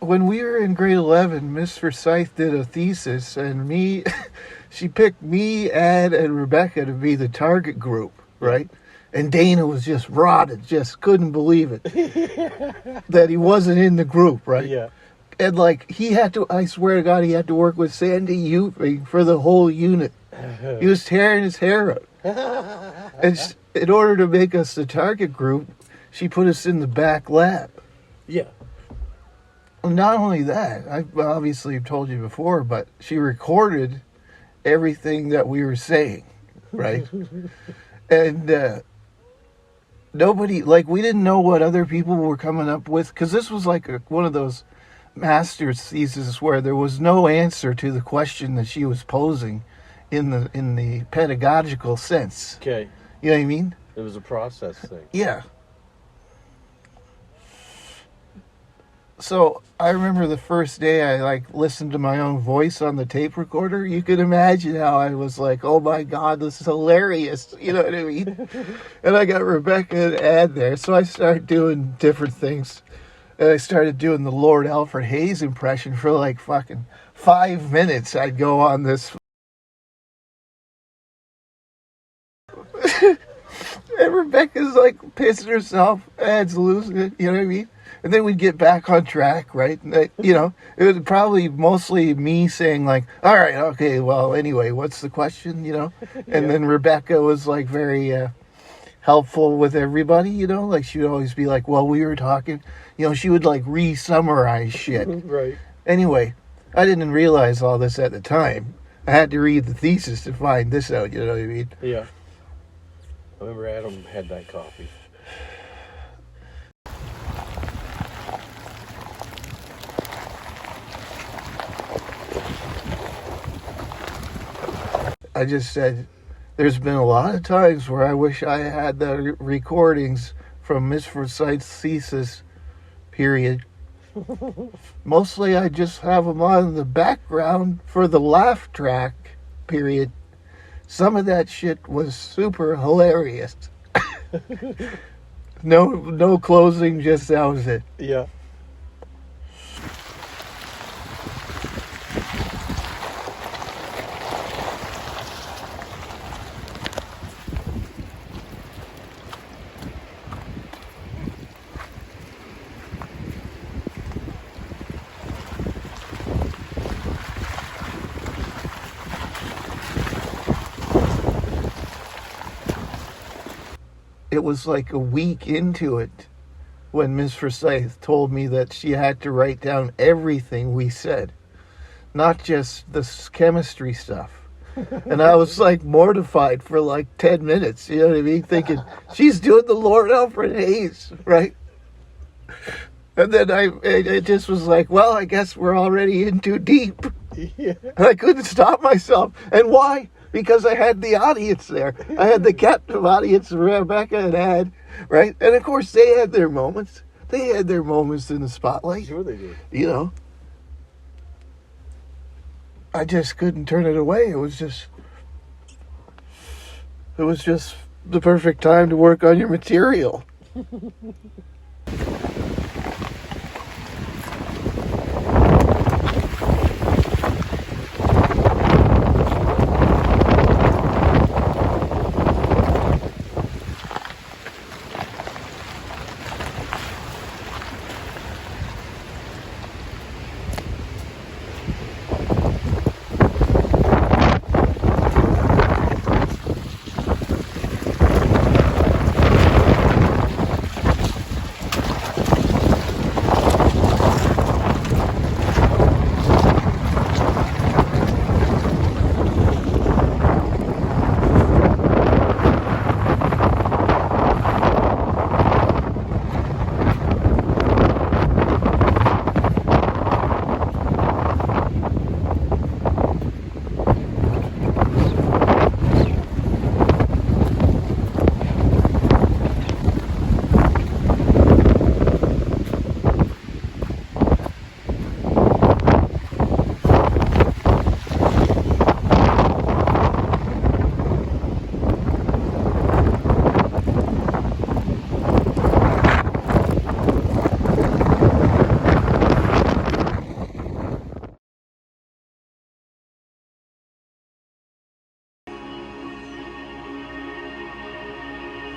when we were in grade 11, Miss Forsyth did a thesis, and she picked me, Ed, and Rebecca to be the target group, right? And Dana was just rotted, just couldn't believe it that he wasn't in the group, right? Yeah. And like I swear to God, he had to work with Sandy Euping for the whole unit. He was tearing his hair out. And in order to make us the target group, she put us in the back lab. Yeah. Not only that, I've obviously told you before, but she recorded everything that we were saying, right? And nobody, like, we didn't know what other people were coming up with, because this was like one of those master's theses where there was no answer to the question that she was posing in the pedagogical sense. Okay. You know what I mean? It was a process thing. Yeah. So I remember the first day I listened to my own voice on the tape recorder. You can imagine how I was like, oh my God, this is hilarious. You know what I mean? And I got Rebecca and Ed there. So I started doing different things. And I started doing the Lord Alfred Hayes impression for like fucking 5 minutes. I'd go on this. And Rebecca's like pissing herself. Ed's losing it. You know what I mean? And then we'd get back on track, right? And it was probably mostly me saying like, all right, okay, well, anyway, what's the question, And then Rebecca was like very helpful with everybody, like she would always be like, well, we were talking, she would like re-summarize shit. Right. Anyway, I didn't realize all this at the time. I had to read the thesis to find this out, you know what I mean? Yeah. I remember Adam had that copy. I just said, there's been a lot of times where I wish I had the recordings from Miss Forsyth's thesis, period. Mostly I just have them on the background for the laugh track, period. Some of that shit was super hilarious. No closing, just that was it. Yeah. It was like a week into it when Miss Forsyth told me that she had to write down everything we said, not just the chemistry stuff. And I was like mortified for like 10 minutes, you know what I mean? Thinking, she's doing the Lord Alfred Hayes, right? And then it just was like, well, I guess we're already in too deep. Yeah. And I couldn't stop myself. And why? Because I had the audience there. I had the captive audience, Rebecca and Ed, right? And of course, they had their moments. They had their moments in the spotlight. Sure they did. I just couldn't turn it away. It was just the perfect time to work on your material.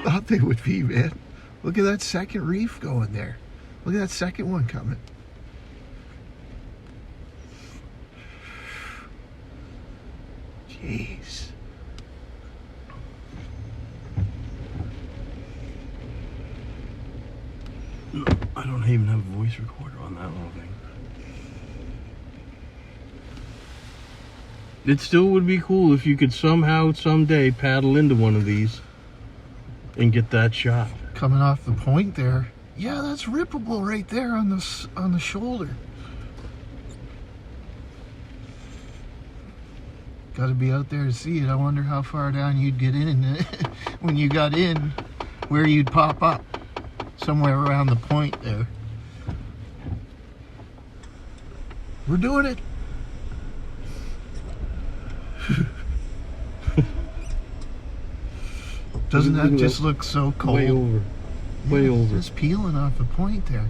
Thought they would be, man. Look at that second reef going there. Look at that second one coming. Jeez. No, I don't even have a voice recorder on that little thing. It still would be cool if you could somehow, someday, paddle into one of these and get that shot. Coming off the point there. Yeah, that's rippable right there on the shoulder. Got to be out there to see it. I wonder how far down you'd get in when you got in, where you'd pop up. Somewhere around the point there. We're doing it. Doesn't that just look so cold? Way over. Way Yeah, over. Just peeling off the point there.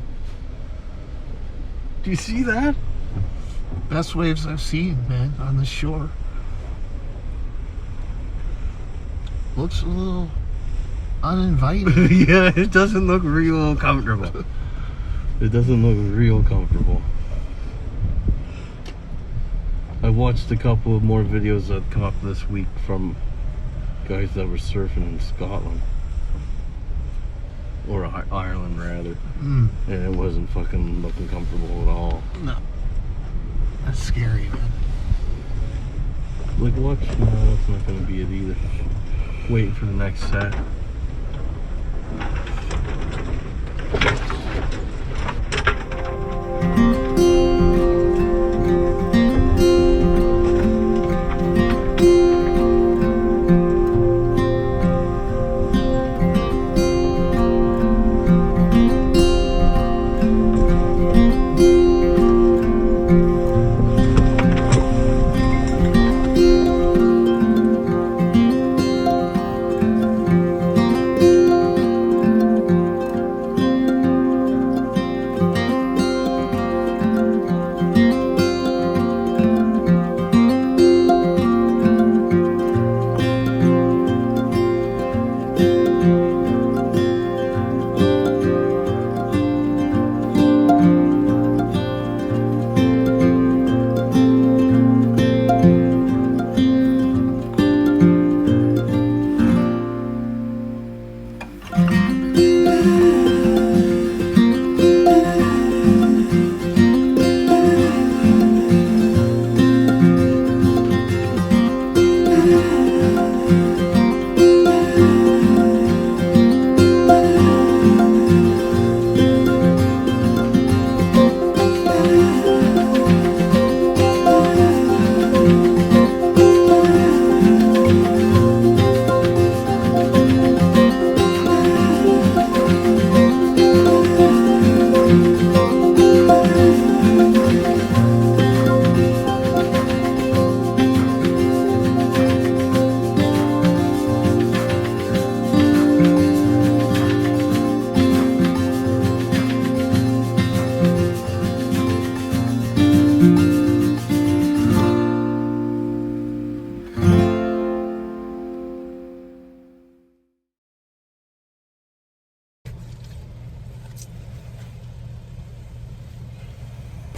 Do you see that? Best waves I've seen, man, on the shore. Looks a little uninviting. Yeah, it doesn't look real comfortable. It doesn't look real comfortable. I watched a couple of more videos that come up this week from guys that were surfing in Scotland. Or Ireland, rather. Mm, And it wasn't fucking looking comfortable at all. no. That's scary, man. Like, watch? No, that's not gonna be it either. Waiting for the next set.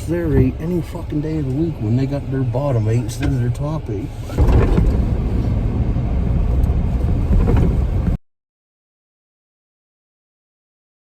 Their 8 any fucking day of the week when they got their bottom 8 instead of their top 8.